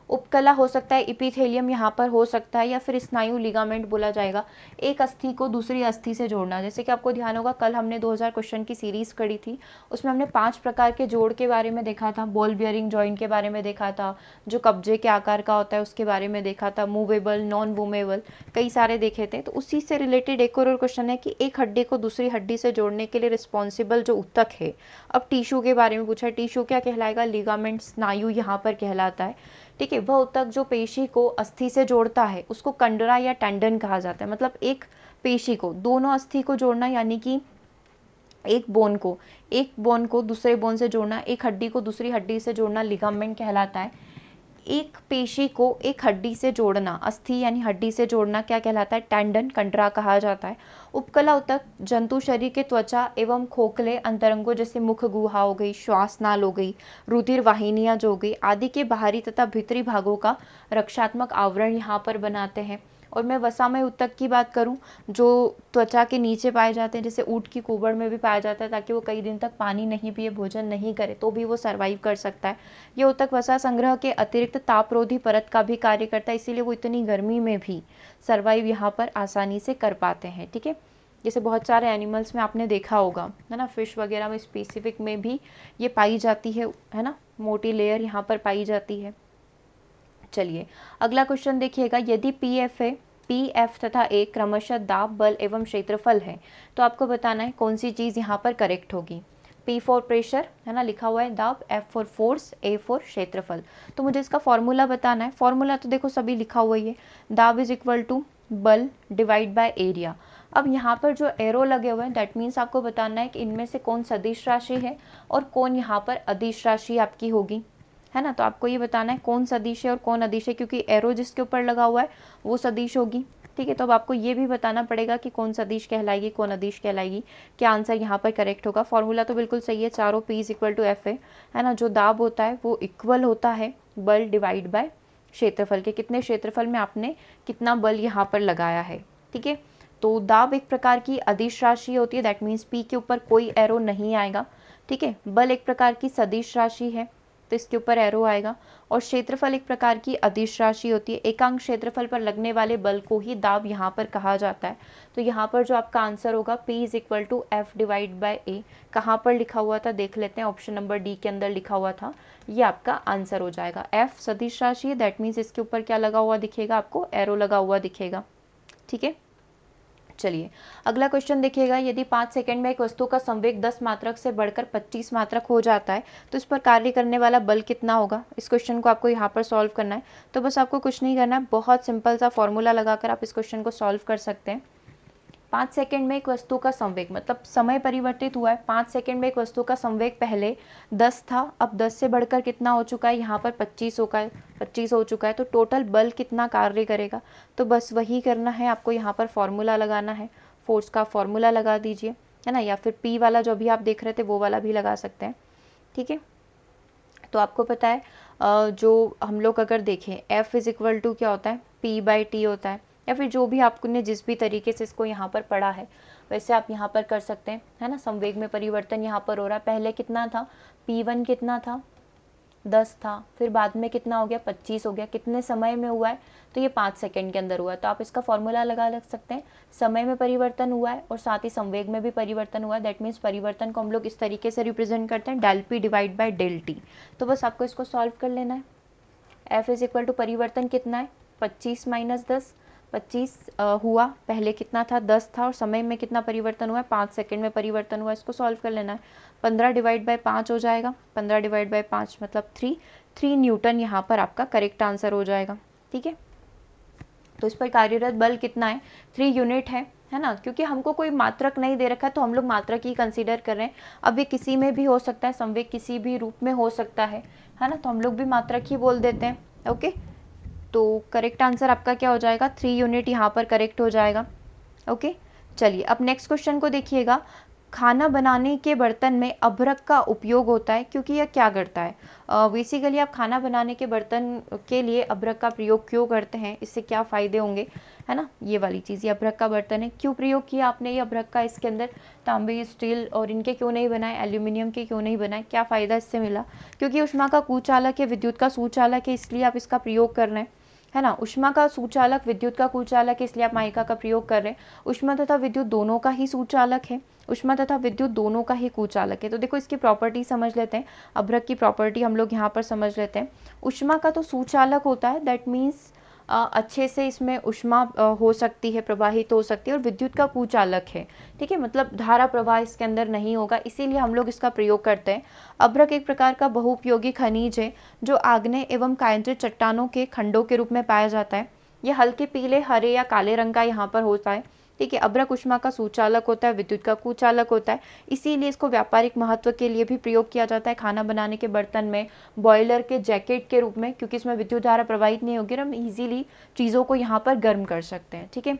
Speaker 1: उपकला हो सकता है, इपिथेलियम यहाँ पर हो सकता है, या फिर स्नायु लिगामेंट बोला जाएगा। एक अस्थि को दूसरी अस्थि से जोड़ना, जैसे कि आपको ध्यान होगा कल हमने 2000 क्वेश्चन की सीरीज करी थी, उसमें हमने 5 प्रकार के जोड़ के बारे में देखा था, बॉल बियरिंग जॉइंट के बारे में देखा था, जो कब्जे के आकार का होता है उसके बारे में देखा था, मूवेबल, नॉन मूवेबल, कई सारे देखे थे। तो उसी से रिलेटेड एक और क्वेश्चन है कि एक हड्डी को दूसरी हड्डी से जोड़ने के लिए रिस्पॉन्सिबल जो ऊतक है, अब टिश्यू के बारे में पूछा है, टिश्यू क्या कहलाएगा? लिगामेंट, स्नायु यहाँ पर कहलाता है। ठीक है, वह ऊतक जो पेशी को अस्थि से जोड़ता है उसको कंडरा या टेंडन कहा जाता है। मतलब एक पेशी को दोनों अस्थि को जोड़ना, यानी कि एक बोन को दूसरे बोन से जोड़ना, एक हड्डी को दूसरी हड्डी से जोड़ना लिगामेंट कहलाता है। एक पेशी को एक हड्डी से जोड़ना, अस्थि यानी हड्डी से जोड़ना, क्या कहलाता है? टेंडन, कंडरा कहा जाता है। उपकला ऊतक जंतु शरीर के त्वचा एवं खोखले अंतरंगों जैसे मुख गुहा हो गई, श्वास नाल हो गई, रुधिर वाहिनियां जो हो गई आदि के बाहरी तथा भीतरी भागों का रक्षात्मक आवरण यहाँ पर बनाते हैं। और मैं वसामय ऊतक की बात करूं, जो त्वचा के नीचे पाए जाते हैं, जैसे ऊँट की कुबड़ में भी पाया जाता है, ताकि वो कई दिन तक पानी नहीं पिए, भोजन नहीं करे, तो भी वो सर्वाइव कर सकता है। ये ऊतक वसा संग्रह के अतिरिक्त तापरोधी परत का भी कार्य करता है, इसीलिए वो इतनी गर्मी में भी सर्वाइव यहाँ पर आसानी से कर पाते हैं। ठीक है, जैसे बहुत सारे एनिमल्स में आपने देखा होगा, है ना, फिश वगैरह में स्पेसिफिक में भी ये पाई जाती है ना, मोटी लेयर यहाँ पर पाई जाती है। चलिए, अगला क्वेश्चन देखिएगा। यदि पी एफ तथा ए क्रमशः दाब, बल एवं क्षेत्रफल है, तो आपको बताना है कौन सी चीज़ यहाँ पर करेक्ट होगी। P फॉर प्रेशर, है ना, लिखा हुआ है दाब, F for force, A for क्षेत्रफल। तो मुझे इसका फॉर्मूला बताना है। फॉर्मूला तो देखो सभी लिखा हुआ ही है, दाब इज इक्वल टू बल डिवाइड बाय एरिया। अब यहाँ पर जो एरो लगे हुए हैं, दैट मीन्स आपको बताना है कि इनमें से कौन सदिश राशि है और कौन यहाँ पर अदिश राशि आपकी होगी, है ना। तो आपको ये बताना है कौन सदिश है और कौन अदिश है, क्योंकि एरो जिसके ऊपर लगा हुआ है वो सदिश होगी। ठीक है, तो अब आपको ये भी बताना पड़ेगा कि कौन सदिश कहलाएगी, कौन अदिश कहलाएगी। क्या आंसर यहाँ पर करेक्ट होगा? फॉर्मूला तो बिल्कुल सही है, चारों P is equal to F है ना। जो दाब होता है वो इक्वल होता है बल डिवाइड बाय क्षेत्रफल के, कितने क्षेत्रफल में आपने कितना बल यहाँ पर लगाया है। ठीक है, तो दाब एक प्रकार की अदिश राशि होती है, दैट मीन्स P के ऊपर कोई एरो नहीं आएगा। ठीक है, बल एक प्रकार की सदिश राशि है, तो इसके ऊपर एरो आएगा। और क्षेत्रफल एक प्रकार की अदिश राशि होती है, एकांक क्षेत्रफल पर लगने वाले बल को ही दाब यहाँ पर कहा जाता है। तो यहाँ पर जो आपका आंसर होगा P is equal to f divide by a, कहाँ पर लिखा हुआ था देख लेते हैं, ऑप्शन नंबर डी के अंदर लिखा हुआ था, ये आपका आंसर हो जाएगा। एफ सदिश राशि है, दैट मीन्स इसके ऊपर क्या लगा हुआ दिखेगा आपको? एरो लगा हुआ दिखेगा। ठीक है, चलिए अगला क्वेश्चन देखिएगा। यदि 5 सेकंड में एक वस्तु का संवेग 10 मात्रक से बढ़कर 25 मात्रक हो जाता है, तो इस पर कार्य करने वाला बल कितना होगा? इस क्वेश्चन को आपको यहाँ पर सॉल्व करना है। तो बस आपको कुछ नहीं करना है, बहुत सिंपल सा फॉर्मूला लगाकर आप इस क्वेश्चन को सॉल्व कर सकते हैं। 5 सेकंड में एक वस्तु का संवेग, मतलब समय परिवर्तित हुआ है। 5 सेकंड में एक वस्तु का संवेग पहले 10 था, अब 10 से बढ़कर कितना हो चुका है? यहाँ पर 25 हो चुका है। तो टोटल बल कितना कार्य करेगा? तो बस वही करना है आपको, यहाँ पर फॉर्मूला लगाना है, फोर्स का फॉर्मूला लगा दीजिए, है ना, या फिर P वाला जो अभी आप देख रहे थे वो वाला भी लगा सकते हैं। ठीक है, तो आपको पता है जो हम लोग अगर देखें F इज इक्वल टू क्या होता है? P/T होता है, या फिर जो भी आपने जिस भी तरीके से इसको यहाँ पर पढ़ा है वैसे आप यहाँ पर कर सकते हैं, है ना। संवेग में परिवर्तन यहाँ पर हो रहा है, पहले कितना था? P1 कितना था? 10 था, फिर बाद में कितना हो गया 25 हो गया, कितने समय में हुआ है, तो ये 5 सेकंड के अंदर हुआ है। तो आप इसका फॉर्मूला लगा सकते हैं, समय में परिवर्तन हुआ है और साथ ही संवेग में भी परिवर्तन हुआ है। दैट मीन्स परिवर्तन को हम लोग इस तरीके से रिप्रेजेंट करते हैं, del P divide by del T. तो बस आपको इसको सॉल्व कर लेना है। एफ इज इक्वल टू परिवर्तन कितना है 25 माइनस 10, 25 हुआ, पहले कितना था 10 था, और समय में कितना परिवर्तन हुआ है 5 सेकंड में परिवर्तन हुआ है। इसको सॉल्व कर लेना है। 15 डिवाइड बाय 5 हो जाएगा, 15 डिवाइड बाय 5 मतलब 3 न्यूटन यहाँ पर आपका करेक्ट आंसर हो जाएगा। ठीक है, तो इस पर कार्यरत बल कितना है 3 यूनिट है ना, क्योंकि हमको कोई मात्रक नहीं दे रखा है तो हम लोग मात्रक ही कंसीडर कर रहे हैं। अब ये किसी में भी हो सकता है, संवेग किसी भी रूप में हो सकता है ना, तो हम लोग भी मात्रक ही बोल देते हैं। ओके, तो करेक्ट आंसर आपका क्या हो जाएगा 3 यूनिट यहाँ पर करेक्ट हो जाएगा। ओके, चलिए अब नेक्स्ट क्वेश्चन को देखिएगा। खाना बनाने के बर्तन में अभ्रक का उपयोग होता है क्योंकि यह क्या करता है। बेसिकली आप खाना बनाने के बर्तन के लिए अभ्रक का प्रयोग क्यों करते हैं, इससे क्या फ़ायदे होंगे, है ना, ये वाली चीज़। ये अभ्रक का बर्तन है, क्यों प्रयोग किया आपने ये अभ्रक का, इसके अंदर तांबे, स्टील और इनके क्यों नहीं बनाए, एल्यूमिनियम के क्यों नहीं बनाए, क्या फ़ायदा इससे मिला। क्योंकि ऊष्मा का कुचालक है, विद्युत का सुचालक है, इसलिए आप इसका प्रयोग कर रहे हैं, है ना। ऊष्मा का सुचालक, विद्युत का कुचालक है, इसलिए आप माइका का प्रयोग कर रहे हैं। ऊष्मा तथा विद्युत दोनों का ही सुचालक है, ऊष्मा तथा विद्युत दोनों का ही कुचालक है। तो देखो इसकी प्रॉपर्टी समझ लेते हैं, अभ्रक की प्रॉपर्टी हम लोग यहाँ पर समझ लेते हैं। ऊष्मा का तो सुचालक होता है, दैट मीन्स अच्छे से इसमें ऊष्मा हो सकती है, प्रवाहित हो सकती है, और विद्युत का कुचालक है। ठीक है, मतलब धारा प्रवाह इसके अंदर नहीं होगा, इसीलिए हम लोग इसका प्रयोग करते हैं। अभ्रक एक प्रकार का बहुउपयोगी खनिज है जो आग्नेय एवं कायंत्रित चट्टानों के खंडों के रूप में पाया जाता है। यह हल्के पीले, हरे या काले रंग का यहाँ पर होता है। ठीक है, अभ्रक ऊष्मा का सुचालक होता है, विद्युत का कुचालक होता है, इसीलिए इसको व्यापारिक महत्व के लिए भी प्रयोग किया जाता है खाना बनाने के बर्तन में, बॉयलर के जैकेट के रूप में, क्योंकि इसमें विद्युत धारा प्रवाहित नहीं होगी, हम इजीली चीज़ों को यहाँ पर गर्म कर सकते हैं। ठीक है,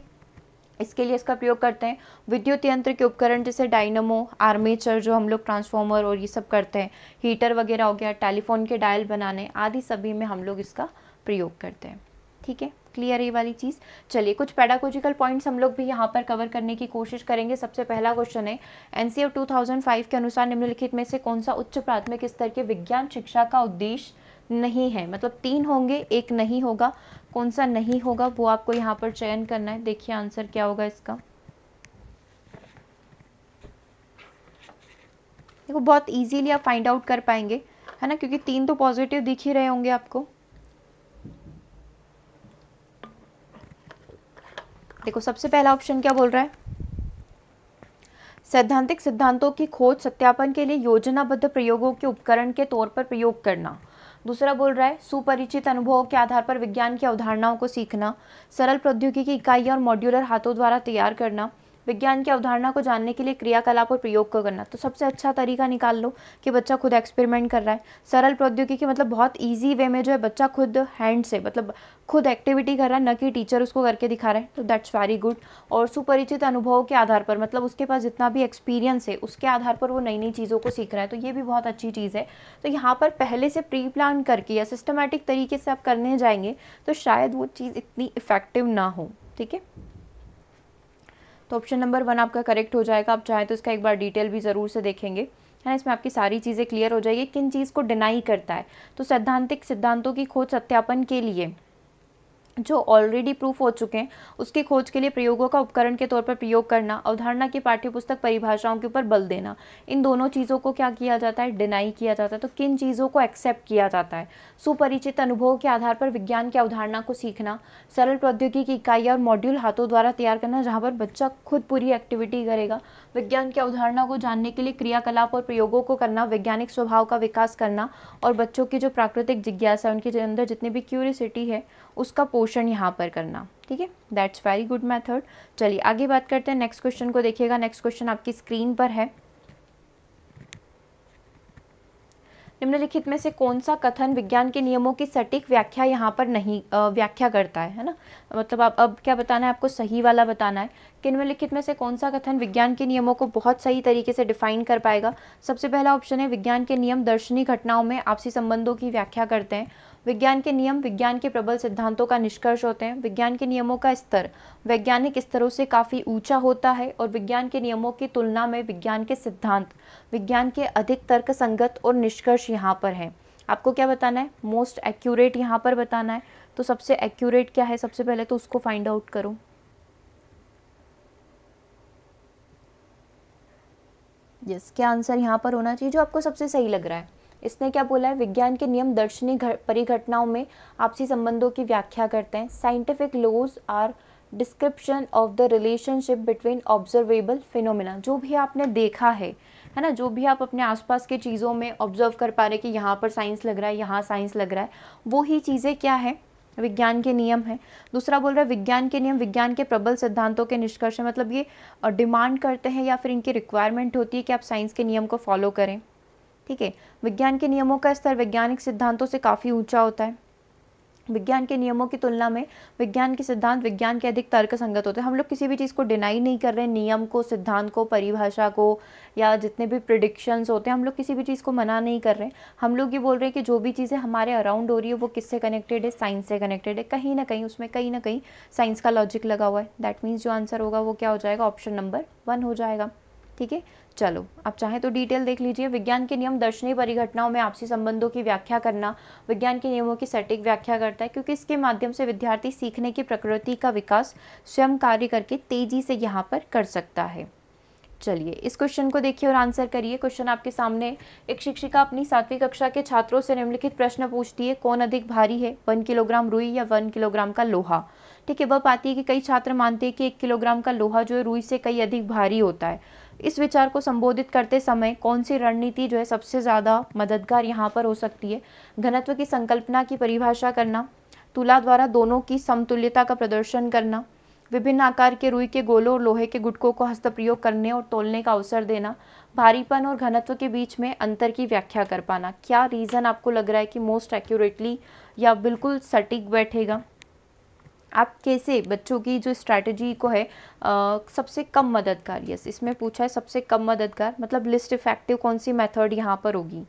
Speaker 1: इसके लिए इसका प्रयोग करते हैं। विद्युत यंत्र के उपकरण जैसे डायनमो, आर्मेचर, जो हम लोग ट्रांसफॉर्मर और ये सब करते हैं, हीटर वगैरह हो गया, टेलीफोन के डायल बनाने आदि सभी में हम लोग इसका प्रयोग करते हैं। ठीक है, क्लियर ये वाली चीज़। चलिए कुछ पेडागोजिकल पॉइंट्स हम लोग भी यहाँ पर कवर करने की कोशिश करेंगे। सबसे पहला क्वेश्चन है, एनसीएफ 2005 के अनुसार निम्नलिखित में से कौन सा उच्च प्राथमिक स्तर के विज्ञान शिक्षा का उद्देश्य नहीं है। मतलब 3 होंगे, एक नहीं होगा, कौन सा नहीं होगा वो आपको यहाँ पर चयन करना है। देखिए आंसर क्या होगा इसका। देखो बहुत इजीली आप फाइंड आउट कर पाएंगे, है ना, क्योंकि 3 तो पॉजिटिव दिख ही रहे होंगे आपको। देखो सबसे पहला ऑप्शन क्या बोल रहा है, सैद्धांतिक सिद्धांतों की खोज सत्यापन के लिए योजनाबद्ध प्रयोगों के उपकरण के तौर पर प्रयोग करना। दूसरा बोल रहा है सुपरिचित अनुभवों के आधार पर विज्ञान की अवधारणाओं को सीखना, सरल प्रौद्योगिकी इकाइयां और मॉड्यूलर हाथों द्वारा तैयार करना, विज्ञान की अवधारणा को जानने के लिए क्रियाकलाप और प्रयोग को करना। तो सबसे अच्छा तरीका निकाल लो कि बच्चा खुद एक्सपेरिमेंट कर रहा है। सरल प्रौद्योगिकी मतलब बहुत इजी वे में जो है बच्चा खुद हैंड से, मतलब खुद एक्टिविटी कर रहा है, न कि टीचर उसको करके दिखा रहे हैं, तो दैट्स वेरी गुड। और सुपरिचित अनुभवों के आधार पर, मतलब उसके पास जितना भी एक्सपीरियंस है उसके आधार पर वो नई नई चीज़ों को सीख रहा है, तो ये भी बहुत अच्छी चीज़ है। तो यहाँ पर पहले से प्री प्लान करके या सिस्टमैटिक तरीके से आप करने जाएंगे तो शायद वो चीज़ इतनी इफेक्टिव ना हो। ठीक है, तो ऑप्शन नंबर 1 आपका करेक्ट हो जाएगा। आप चाहें तो इसका एक बार डिटेल भी ज़रूर से देखेंगे, है ना, इसमें आपकी सारी चीज़ें क्लियर हो जाएगी। किन चीज़ को डिनाई करता है, तो सैद्धांतिक सिद्धांतों की खोज सत्यापन के लिए जो ऑलरेडी प्रूफ हो चुके हैं उसकी खोज के लिए प्रयोगों का उपकरण के तौर पर प्रयोग करना, अवधारणा की पाठ्यपुस्तक परिभाषाओं के ऊपर बल देना, इन दोनों चीज़ों को क्या किया जाता है, डिनाई किया जाता है। तो किन चीज़ों को एक्सेप्ट किया जाता है, सुपरिचित अनुभवों के आधार पर विज्ञान की अवधारणा को सीखना, सरल प्रौद्योगिकी इकाइयां और मॉड्यूल हाथों द्वारा तैयार करना जहाँ पर बच्चा खुद पूरी एक्टिविटी करेगा, विज्ञान की अवधारणा को जानने के लिए क्रियाकलाप और प्रयोगों को करना, वैज्ञानिक स्वभाव का विकास करना, और बच्चों की जो प्राकृतिक जिज्ञासा है, उनके अंदर जितनी भी क्यूरियोसिटी है उसका पोषण यहाँ पर करना। ठीक है, दैट्स वेरी गुड मेथड। चलिए आगे बात करते हैं, नेक्स्ट क्वेश्चन को देखिएगा। नेक्स्ट क्वेश्चन आपकी स्क्रीन पर है। निम्नलिखित में से कौन सा कथन विज्ञान के नियमों की सटीक व्याख्या यहाँ पर नहीं व्याख्या करता है ना, मतलब आप अब क्या बताना है आपको, सही वाला बताना है कि निम्नलिखित में से कौन सा कथन विज्ञान के नियमों को बहुत सही तरीके से डिफाइन कर पाएगा। सबसे पहला ऑप्शन है विज्ञान के नियम दर्शनीय घटनाओं में आपसी संबंधों की व्याख्या करते हैं। विज्ञान के नियम विज्ञान के प्रबल सिद्धांतों का निष्कर्ष होते हैं। विज्ञान के नियमों का स्तर वैज्ञानिक स्तरों से काफ़ी ऊंचा होता है और विज्ञान के नियमों की तुलना में विज्ञान के सिद्धांत विज्ञान के अधिक तर्कसंगत और निष्कर्ष यहाँ पर हैं। आपको क्या बताना है, मोस्ट एक्यूरेट यहाँ पर बताना है। तो सबसे एक्यूरेट क्या है, सबसे पहले तो उसको फाइंड आउट करो। यस, क्या आंसर यहाँ पर होना चाहिए, जो आपको सबसे सही लग रहा है। इसने क्या बोला है, विज्ञान के नियम दर्शनीय परिघटनाओं में आपसी संबंधों की व्याख्या करते हैं। Scientific laws are description of the relationship between observable phenomena. जो भी आपने देखा है ना, जो भी आप अपने आसपास के चीज़ों में ऑब्जर्व कर पा रहे कि यहाँ पर साइंस लग रहा है, यहाँ साइंस लग रहा है, वो ही चीज़ें क्या है, विज्ञान के नियम है। दूसरा बोल रहा है विज्ञान के नियम विज्ञान के प्रबल सिद्धांतों के निष्कर्ष है, मतलब ये डिमांड करते हैं या फिर इनकी रिक्वायरमेंट होती है कि आप साइंस के नियम को फॉलो करें। ठीक है, विज्ञान के नियमों का स्तर वैज्ञानिक सिद्धांतों से काफ़ी ऊंचा होता है। विज्ञान के नियमों की तुलना में विज्ञान के सिद्धांत विज्ञान के अधिक तर्क संगत होते हैं। हम लोग किसी भी चीज़ को डिनाई नहीं कर रहे हैं, नियम को, सिद्धांत को, परिभाषा को, या जितने भी प्रिडिक्शंस होते हैं, हम लोग किसी भी चीज़ को मना नहीं कर रहे हैं। हम लोग ये बोल रहे हैं कि जो भी चीज़ें हमारे अराउंड हो रही है वो किससे कनेक्टेड है, साइंस से कनेक्टेड है। कहीं ना कहीं उसमें कहीं ना कहीं साइंस का लॉजिक लगा हुआ है। दैट मीन्स जो आंसर होगा वो क्या हो जाएगा, ऑप्शन नंबर 1 हो जाएगा। ठीक है, चलो आप चाहें तो डिटेल देख लीजिए। विज्ञान के नियम दर्शनीय परिघटनाओं में आपसी संबंधों की व्याख्या करना विज्ञान के नियमों की सटीक व्याख्या करता है, क्योंकि इसके माध्यम से विद्यार्थी सीखने की प्रकृति का विकास स्वयं कार्य करके तेजी से यहाँ पर कर सकता है। चलिए इस क्वेश्चन को देखिए और आंसर करिए। क्वेश्चन आपके सामने, एक शिक्षिका अपनी 7वीं कक्षा के छात्रों से निम्नलिखित प्रश्न पूछती है, कौन अधिक भारी है, 1 किलोग्राम रुई या 1 किलोग्राम का लोहा। ठीक है, वह पाती है कि कई छात्र मानते हैं कि 1 किलोग्राम का लोहा जो है रुई से कई अधिक भारी होता है। इस विचार को संबोधित करते समय कौन सी रणनीति जो है सबसे ज़्यादा मददगार यहाँ पर हो सकती है। घनत्व की संकल्पना की परिभाषा करना, तुला द्वारा दोनों की समतुल्यता का प्रदर्शन करना, विभिन्न आकार के रुई के गोलों और लोहे के गुटकों को हस्तप्रयोग करने और तोलने का अवसर देना, भारीपन और घनत्व के बीच में अंतर की व्याख्या कर पाना। क्या रीज़न आपको लग रहा है कि मोस्ट एक्यूरेटली या बिल्कुल सटीक बैठेगा। आप कैसे बच्चों की जो स्ट्रैटेजी को है सबसे कम मददगार, यस इसमें पूछा है सबसे कम मददगार, मतलब लिस्ट इफेक्टिव कौन सी मेथड यहाँ पर होगी,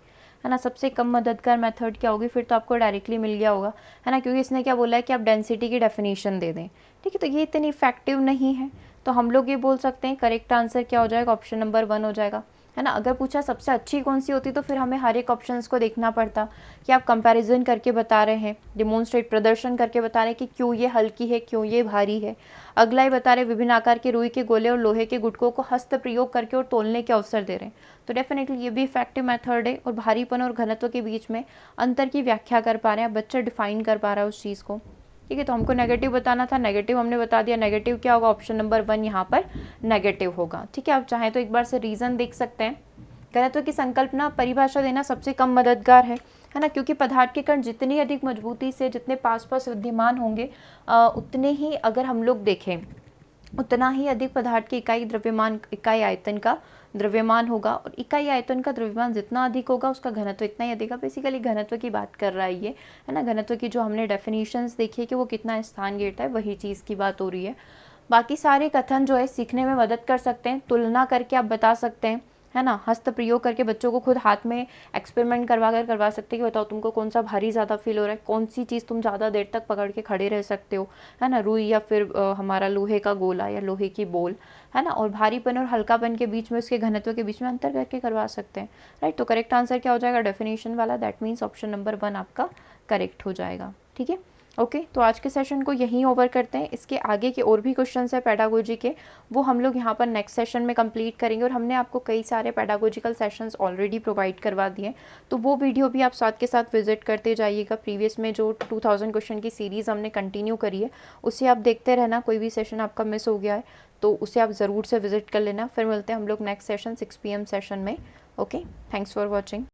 Speaker 1: है ना। सबसे कम मददगार मेथड क्या होगी, फिर तो आपको डायरेक्टली मिल गया होगा, है ना, क्योंकि इसने क्या बोला है कि आप डेंसिटी की डेफिनेशन दे दें। ठीक है, तो ये इतनी इफेक्टिव नहीं है, तो हम लोग ये बोल सकते हैं करेक्ट आंसर क्या हो जाएगा, ऑप्शन नंबर 1 हो जाएगा, है ना। अगर पूछा सबसे अच्छी कौन सी होती तो फिर हमें हर एक ऑप्शंस को देखना पड़ता कि आप कंपैरिजन करके बता रहे हैं, डिमोन्स्ट्रेट प्रदर्शन करके बता रहे हैं कि क्यों ये हल्की है, क्यों ये भारी है। अगला ही बता रहे विभिन्न आकार के रुई के गोले और लोहे के गुटकों को हस्त प्रयोग करके और तोलने के अवसर दे रहे हैं, तो डेफिनेटली ये भी इफेक्टिव मेथड है। और भारीपन और घनत्व के बीच में अंतर की व्याख्या कर पा रहे हैं, बच्चा डिफाइन कर पा रहा है उस चीज़ को। ठीक है, तो हमको नेगेटिव बताना था, नेगेटिव हमने बता दिया। नेगेटिव क्या होगा, ऑप्शन नंबर 1 यहाँ पर नेगेटिव होगा। ठीक है, आप चाहें तो एक बार से रीजन देख सकते हैं। घनत्व की संकल्पना परिभाषा देना सबसे कम मददगार है ना, क्योंकि पदार्थ के कण जितनी अधिक मजबूती से जितने पास पास विद्यमान होंगे उतने ही, अगर हम लोग देखें, उतना ही अधिक पदार्थ की इकाई द्रव्यमान, इकाई आयतन का द्रव्यमान होगा, और इकाई आयतन का द्रव्यमान जितना अधिक होगा उसका घनत्व इतना ही अधिक है। बेसिकली घनत्व की बात कर रहा है ये, है ना। घनत्व की जो हमने डेफिनेशंस देखी है कि वो कितना स्थान घेरता है, वही चीज़ की बात हो रही है। बाकी सारे कथन जो है सीखने में मदद कर सकते हैं, तुलना करके आप बता सकते हैं, है ना। हस्त प्रयोग करके बच्चों को खुद हाथ में एक्सपेरिमेंट करवा सकते हैं कि बताओ तुमको कौन सा भारी ज़्यादा फील हो रहा है, कौन सी चीज़ तुम ज़्यादा देर तक पकड़ के खड़े रह सकते हो, है ना, रुई या फिर हमारा लोहे का गोला या लोहे की बोल, है ना। और भारीपन और हल्कापन के बीच में, उसके घनत्व के बीच में अंतर करके करवा सकते हैं, राइट। तो करेक्ट आंसर क्या हो जाएगा, डेफिनेशन वाला, दैट मीन्स ऑप्शन नंबर 1 आपका करेक्ट हो जाएगा। ठीक है, ओके तो आज के सेशन को यहीं ओवर करते हैं। इसके आगे के और भी क्वेश्चन है पेडागोजी के, वो हम लोग यहाँ पर नेक्स्ट सेशन में कंप्लीट करेंगे। और हमने आपको कई सारे पेडागोजिकल सेशंस ऑलरेडी प्रोवाइड करवा दिए, तो वो वीडियो भी आप साथ के साथ विजिट करते जाइएगा। प्रीवियस में जो 2000 क्वेश्चन की सीरीज़ हमने कंटिन्यू करी है, उसे आप देखते रहना। कोई भी सेशन आपका मिस हो गया है तो उसे आप ज़रूर से विजिट कर लेना। फिर मिलते हैं हम लोग नेक्स्ट सेशन 6 PM सेशन में। Okay, thanks for watching.